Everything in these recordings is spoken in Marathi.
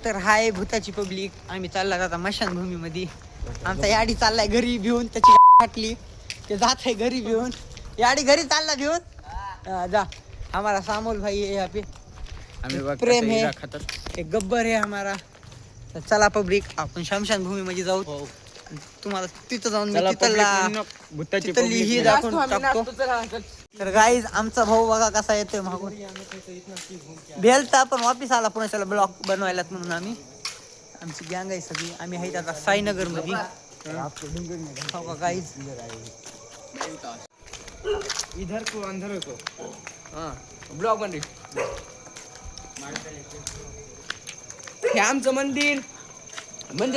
तर हाय भूताची पब्लिक, आम्ही चालला आता मशानभूमी मध्ये. आमचा याडी चाललाय घरी भिवून, त्याची फाटली, ते जात आहे घरी भिवून. याडी घरी चालला भिवून. जा हमारा सामोल भाई है यहाँ पे, प्रेम है, एक गब्बर है हमारा. तर चला पब्लिक आपण शमशान भूमी मध्ये जाऊ. तुम्हाला तिथं जाऊन मी तिथली ही दाखवून टाकतो. तर गाईज आमचा भाऊ बघा कसा येतोय मागून. भेलता पण वापिस आला पुन्हा त्याला ब्लॉक बनवायला म्हणून. आमची गँग आहे सगळी. आम्ही आहेत आता साईनगर मध्ये. हो का गाईज, इधर को अंदर को ब्लॉक बन रही. हे आमचं मंदिर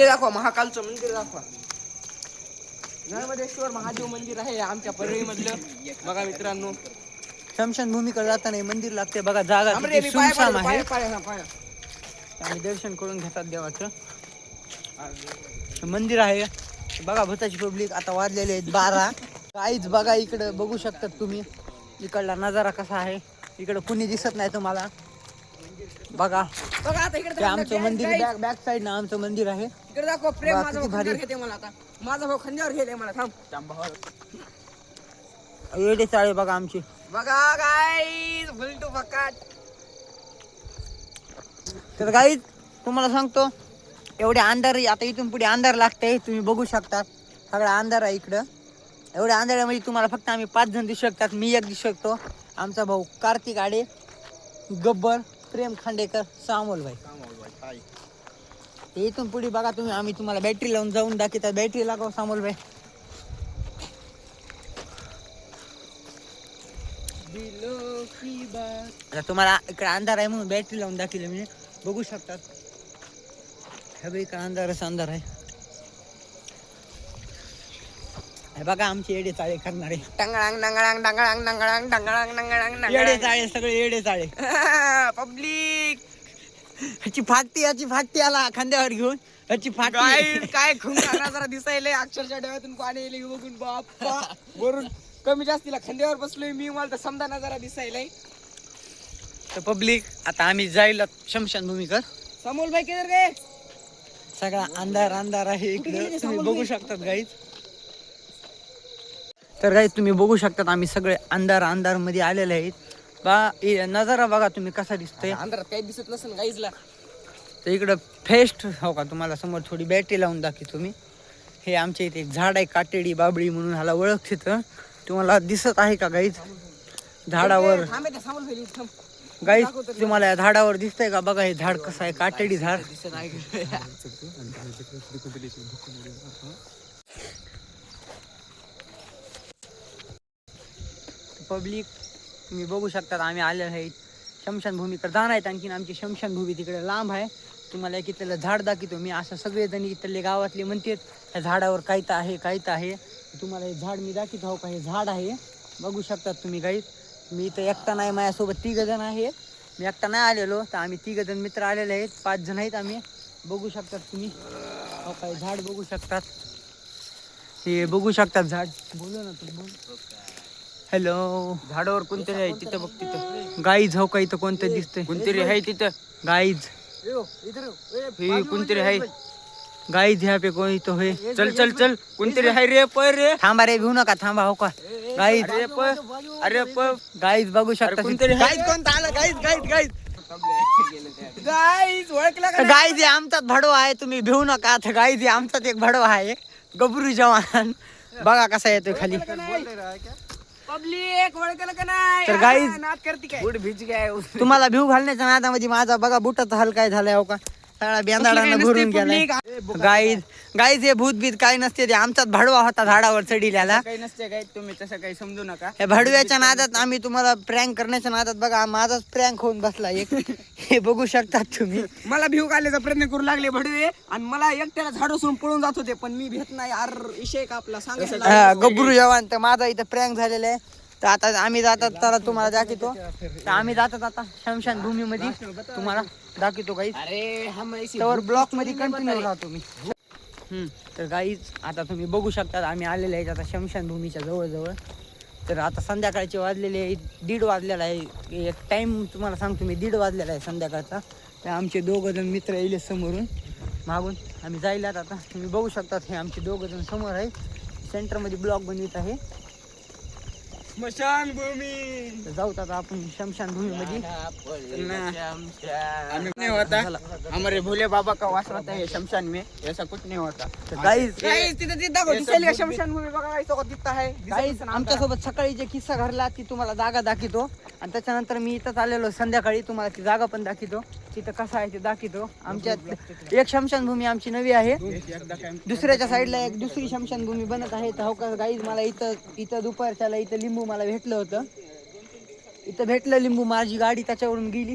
दाखवा, महाकालचं मंदिर दाखवा. नर्मदेश्वर महादेव मंदिर आहे आमच्या परळी मधलं. बघा मित्रांनो, शमशान भूमीकडे जाताना मंदिर लागते बघा. जागा किती सुमसाम आहे. आम्ही दर्शन करून घेतात देवाचं. मंदिर आहे बघा. भूताची पब्लिक आता वाजलेले आहेत 12. काहीच बघा इकडे बघू शकतात तुम्ही. इकडला नजारा कसा आहे. इकडे कुणी दिसत नाही तुम्हाला. बघा आता इकडे आमचं मंदिर बॅक साइड ना आमचं मंदिर आहे. इकडे दाखव प्रेम. माझा भाऊ खंड्यावर घेते मला. आता माझा भाऊ खंड्यावर घेते मला. थांब येडे चाळे बघा आमची. बघा गाईज, फुलटू फकाट. तर गाईज तुम्हाला सांगतो, एवढे अंधार आता इथून पुढे अंधार लागते. तुम्ही बघू शकता सगळा अंधार आहे इकडं. एवढ्या अंधारामध्ये तुम्हाला फक्त आम्ही 5 जण दिसू शकतात. मी एक दिसू शकतो, आमचा भाऊ कार्तिक आडे, गब्बर, प्रेम खांडेकर, सामोल भाई. इथून पुढे बघा तुम्ही. आम्ही तुम्हाला बॅटरी लावून जाऊन दाखवतात. बॅटरी लागाव सामोल भाई. आता तुम्हाला इकडे अंधार आहे म्हणून बॅटरी लावून दाखवली मी. बघू शकतात हे इकडे अंधारच अंधार आहे. हे बघा आमचे येडे चाळे करणारे. टंगळांग डंगळांग डंगळांग डंगळांग डंगळांग डंगळांग येडे चाळे, सगळे येडे चाळे. पब्लिक ह्याची फाटती आला खांद्यावर घेऊन. ह्याची फाटती काय खुंगारा जरा दिसायले. अक्षरशः डोळ्यातून पाणी येईल बघून. बाप्पा वरून कमी जास्तीला खांद्यावर बसलोय मी. मला तर समजा नजारा दिसायलाय. तर पब्लिक आता आम्ही जायला शमशान भूमीकर. समोल भाई किधर गए. सगळा अंधार आहे इकडे. तुम्ही बघू शकतात गाईज. तर गाईज तुम्ही बघू शकतात आम्ही सगळे अंधार मध्ये आलेले आहेत. नजारा बघा तुम्ही कसा दिसतोय. अंधारात काही दिसत नसेल गाईजला. तर इकडं फेस्ट हो का तुम्हाला समोर थोडी बॅटरी लावून दाखवतो तुम्ही. हे आमच्या इथे एक झाड आहे, काटेडी बाबळी म्हणून ह्याला ओळखत. तुम्हाला दिसत आहे का गाईज झाडावर. गाईज तुम्हाला या झाडावर दिसतंय का बघा. हे झाड कसं आहे, काटेडी झाड. पब्लिक तुम्ही बघू शकता आम्ही आलेलो आहे शमशान भूमीकडे जाणार आहेत. आणखीन आमची शमशान भूमी तिकडे लांब आहे. तुम्हाला एक इथलं झाड दाखवतो मी. असं सगळेजण इथले गावातले म्हणतात ह्या झाडावर काहीत आहे. तुम्हाला हे झाड मी दाखवतो. हो का, हे झाड आहे बघू शकतात तुम्ही गाईज. मी इथं एकटा नाही, माझ्यासोबत 3 जण आहेत. मी एकटा नाही आलेलो, तर आम्ही 3 जण मित्र आलेले आहेत. 5 जण आहेत आम्ही. बघू शकतात तुम्ही. हो का, हे झाड बघू शकतात. हे बघू शकतात झाड. बोलू ना तुम्ही. हॅलो. झाडावर कोणतरी आहे तिथं. बघ तिथं गाईज. हो का, इथं कोणतं दिसतंय. कोणतरी आहे तिथं गाईज. हे कोणतरी आहे गाईज. ह्या पे कोणी तो है. चल कोणतरी आहे रे. पर रे थांबा रे, भिऊ नका, थांबा. हो का गाईज. अरे गाईज बघू शकता कोणतरी. गाईज कोणता आला. गाईज ओळखला का. गाईज हे आमचाच भडवा आहे. तुम्ही भिऊ नका. आता गाईज हे आमचाच एक भडवा आहे, गबरू जवान. बघा कसा येतोय खाली. पब्लिक ओळखलं का नाही. तर गाईज नाद करती काय. बुट भिज काय. तुम्हाला भिऊ घालण्याच्या नादामध्ये माझा बघा बुटाचा हल काय झालाय. हो का, सगळा बेंदाडानं भरून गेलाय. गाईज हे भूत बीत काय नसते. ते आमचाच भडवा होता झाडावर चढिल्याला. काही नसते काय. तुम्ही तसं काही समजू नका. हे भडव्याच्या नादात आम्ही तुम्हाला प्रँक करण्याच्या नादात बघा माझाच प्रँक होऊन बसला एक. हे बघू शकतात तुम्ही. मला भिव घालण्याचा प्रयत्न करू लागले भडवे. आणि मला एकट्याला झाड सोडून पळून जात होते. पण मी भेट नाही. यार विषय का आपला सांगा. गबरू जवान. तर माझा इथं प्रँक झालेला आहे. तर आता आम्ही जातात त्याला तुम्हाला दाखवतो. तर आम्ही जातात आता शमशान भूमीमध्ये तुम्हाला दाखवतो गाईज. अरे ब्लॉक मध्ये कंटिन्यू राहतो मी. तर गाईज आता तुम्ही बघू शकता आम्ही आलेले आहेत आता शमशान भूमीच्या जवळ. तर आता संध्याकाळचे वाजलेले 1:30 वाजलेला आहे. एक टाइम तुम्हाला सांगतो मी, 1:30 वाजलेला आहे संध्याकाळचा. ते आमचे 2 जण मित्र येले समोरून मागून. आम्ही जायला आता तुम्ही बघू शकता. हे आमचे 2 जण समोर आहे. सेंटरमध्ये ब्लॉग बनवित आहे. स्मशानभूमी तर जाऊत आता आपण शमशानभूमीमध्ये. नहीं होता हमारे भोले बाबा का वास होता है शमशान में, ऐसा कुछ नहीं होता. तर गाईज तिथे दिसेल का शमशानभूमी बघा इथं दिसत आहे. गाईज आमच्यासोबत सकाळी जे किस्सा घडला ती तुम्हाला जागा दाखवतो. आणि त्याच्यानंतर मी इथंच आलेलो संध्याकाळी तुम्हाला ती जागा पण दाखवतो. तिथं कसं आहे ते दाखवतो. आमच्यात एक शमशानभूमी आमची नवी आहे. दुसऱ्याच्या साईडला एक दुसरी शमशानभूमी बनत आहे. तर हो का गाईज मला इथं दुपारच्याला इथं लिंबू मला भेटलं होतं. इथं भेटलं लिंबू. माझी गाडी त्याच्यावरून गेली.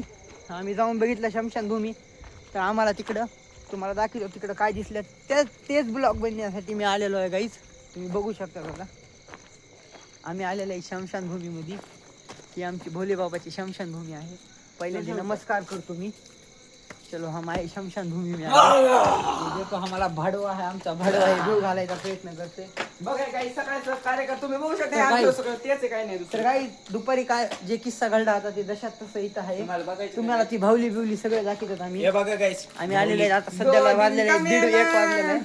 आम्ही जाऊन बघितलं शमशानभूमी. तर आम्हाला तिकडं तुम्हाला दाखवतो तिकडं काय दिसलं. तेच ब्लॉग बनण्यासाठी मी आलेलो आहे गाईज. तुम्ही बघू शकता बघा. आम्ही आलेलो आहे शमशानभूमीमध्ये. ही आमची भोले बाबाची शमशानभूमी आहे. पहिल्यांदा नमस्कार करतो मी. चलो हम आए शमशानभूमी में. देखो हमारा भाडवा है. आमचा भाडवा आहे. धूळ घालायचा प्रयत्न करते. बघा काही सकाळचं कार्यक्रम तुम्ही बघू तर शकता. काही- आमचं सगळं तेच आहे, काही नाही तर काही दुपारी काय जे किस्सा घडला होता ते दशात तसं इथं आहे. तुम्हाला ती भावली बिवली सगळं दाखवतात आम्ही. हे बघा गाईस आम्ही आलेले आहेत. आता सध्याला वाजलेले 1:30 वाजलेले आहे.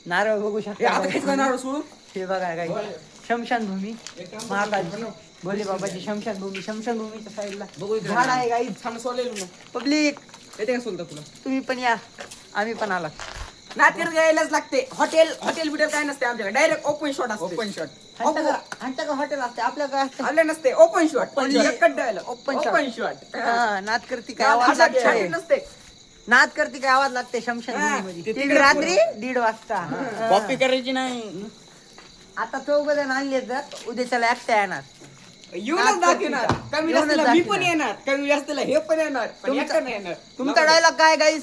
नारळ बघू शकता. सोडून हे बघा काही शमशानभूमी महाकालची भोले बाबाची शमशानभूमी. शमशानभूमीच्या साईडला झाड आहे काही. थांब सोडलेलं पब्लिक येते का सोलता तुला तुम्ही पण या. आम्ही पण आला. नातेर यायलाच लागते. हॉटेल बिटेल काय नसते आमच्याकडे. डायरेक्ट ओपन शॉट असते. ओपन शॉट आमच्याकडे हॉटेल असते. आपल्याकडे असते आले नसते. Open shot Open shot. Open shot हा, नाद करती काय आवाज लागते. नसते. नाद करती काय आवाज लागते शमशानभूमीमध्ये. हा, ती रात्री 1:30 वाजता. कॉपी करायची नाही. आता 4 जण आणले तर उद्याच्याला एकट्या येणार. येऊनच दाखवणार. कमी येऊनच जास्तीला मी पण दाखवणार. येणार. कमी जास्तीला हे पण येणार. पण तुमचा- एकटा नाही येणार. तुमचा डायलॉग काय गाईस.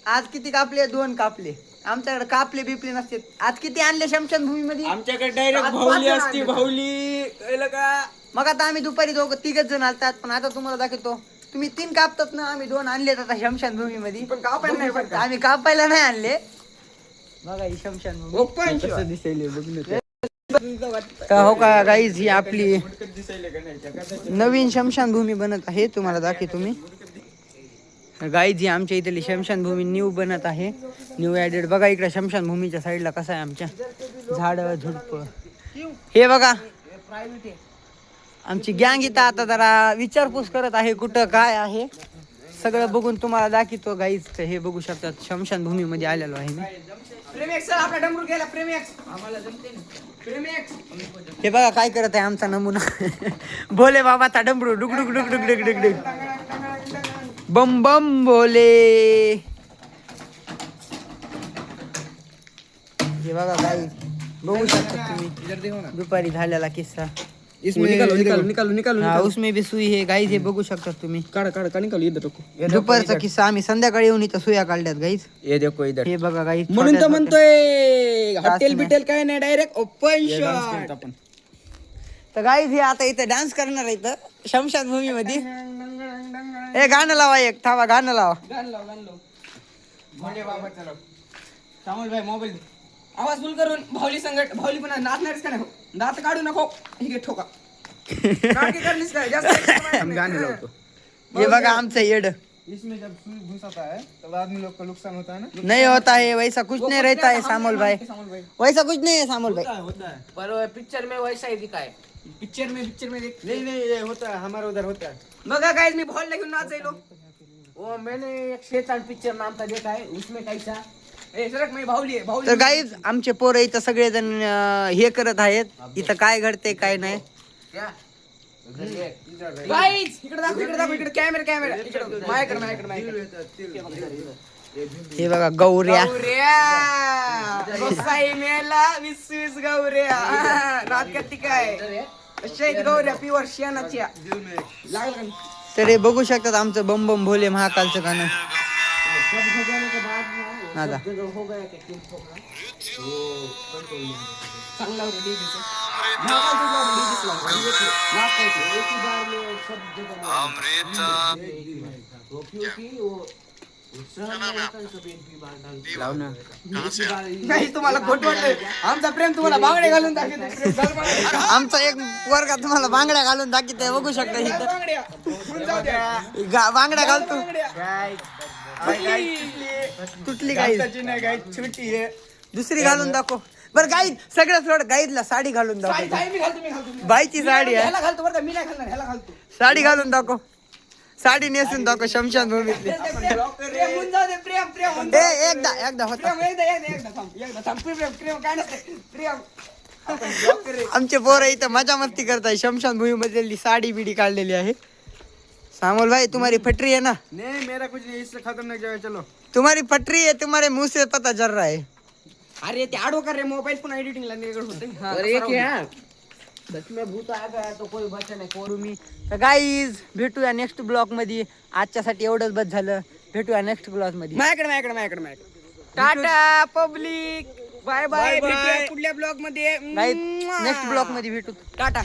आज किती कापले. 2 कापले. आमच्याकडे कापले बिपले नसते. आज किती आणले शमशानभूमीमध्ये. आमच्याकडे डायरेक्ट आज भाऊली पाच असते. जण भाऊली कळलं का. मग आता आम्ही दुपारी 3 जण आलतात. पण आता तुम्हाला दाखवतो. तुम्ही 3 कापतात ना. आम्ही 2 आणलेत आता शमशानभूमीमध्ये. पण कापायला नाही बरं का. आम्ही कापायला नाही आणले. बघा ही शमशानभूमी. ओपन शॉट का हो का गाईज ही आपली नवीन शमशानभूमी बनत आहे. तुम्हाला दाखवतो मी. गाईज ही आमच्या इथली शमशानभूमी न्यू बनत आहे. New added. बघा इकडे शमशानभूमीच्या साईडला कसं आहे आमच्या झाड झुडप. हे बघा आमची गँग इथं आता जरा विचारपूस करत आहे कुठं काय आहे. सगळं बघून तुम्हाला दाखवतो गाईज. हे बघू शकतात शमशानभूमीमध्ये आलेलो आहे मी. प्रेमेक्स आपला डमरू गेला. प्रेमेक्स आम्हाला जमते ना. प्रेमेक्स हे बघा काय करत आहे आमचा नमुना. भोले बाबाचा डमरू डुक डुक डुक डुक डुक डुक डुक. बम बम भोले. हे बघा काय बघू शकता तुम्ही दुपारी झालेला किस्सा. हा, उसमें भी सुई है गाईज. हे बघू शकता तुम्ही. दुपारचा किस्सा. आम्ही संध्याकाळी येऊन इथं सुया काढल्यात गाईज. ये देखो इधर. हे बघा गाईज. म्हणून तर म्हणतोय हॉटेल नाही. बिटेल काय नाही. Direct open shot. तर गाईज हे आता इथं डान्स करणार आहे इथं शमशानभूमी मध्ये. हे गाणं लावा एक. थांबा गाणं लावा. गाण लाव. भोले बाबाचा लाव. सामोल भाई मोबाईल आवाज फुल करून भाऊली संगत. भाऊली पण नाचणारच का नाही. दात काढू नको. ठीक आहे ठोका. नाटकी करलीस काय जास्त. गाणे लावतो. हे बघा आमचं येड. इसमें जब सुई घुसाता है तब आदमी लोग का नुकसान होता है ना. नहीं होता है वैसा कुछ नहीं रहता है सामोल भाई. वैसा कुछ नहीं है सामोल भाई. पर पिक्चर में वैसा ही दिखाए. पिक्चर में देख. नहीं ये होता है हमारे उधर होता है. बघा काय मी भॉल घेऊन नाचायलो. वो मैंने एक शैतान पिक्चर नाम का देखा है. उसमें कैसा ए सरक मैं भाऊली है. भाऊली तर गाईज आमचे पोरं इथं सगळेजण हे करत आहेत. इथं काय घडते काय नाही. क्या गाइस इकडे दाखव इकडे कॅमेरा इकडे माझ्याकडे हे बघा गौऱ्या. गोसाई मेला 20 गौऱ्या. रात करती काय शहीद गौऱ्या प्युअर शेणाच्या लागलं. तर हे बघू शकतात आमचं बम बम भोले महाकालचं गाणं. आता चांगला नाही तुम्हाला खोटं वाटतंय. आमचा प्रेम तुम्हाला बांगडे घालून दाखवतो. आमचा एक वर्ग तुम्हाला बांगड्या घालून दाखवते. बघू शकता इथं बांगड्या बांगड्या घालतो. तुटली गाईज नाही गाई छोटी आहे दुसरी घालून दाखव बरं गाईज सगळं सोड गाईजला साडी घालून साडी दाखव मी घालतो मी घालतो बाईची साडी आहे ह्याला घालतो बरं का मी नाही घालणार ह्याला घालतो साडी घालून दाखव साडी नेसून दाखव शमशान भूमीतली प्रेम होऊन जाऊ दे प्रेम प्रेम होऊन ए जाऊ दे. एकदा होता प्रेम एकदा थांब प्रेम प्रेम काय नसते प्रेम आमचे पोरं इथं मजा मस्ती करताय शमशान भूमी मधली साडी बिडी काढलेली आहे सामोल भाई तुम्हारी फटरी है ना नहीं मेरा कुछ नहीं इससे खतरनाक जगह चलो तुम्हारी फटरी है तुम्हारे मुंह से पता चल रहा है अरे ते आडो कर रे मोबाईल पुन्हा एडिटिंगला निघत होते तर गाईज भेटूया नेक्स्ट ब्लॉग मध्ये आजच्यासाठी एवढंच बस झालं भेटूया नेक्स्ट ब्लॉग मध्ये माझ्याकडे टाटा पब्लिक बाय बाय भेटूया पुढल्या ब्लॉग मध्ये नेक्स्ट ब्लॉग मध्ये भेटू टाटा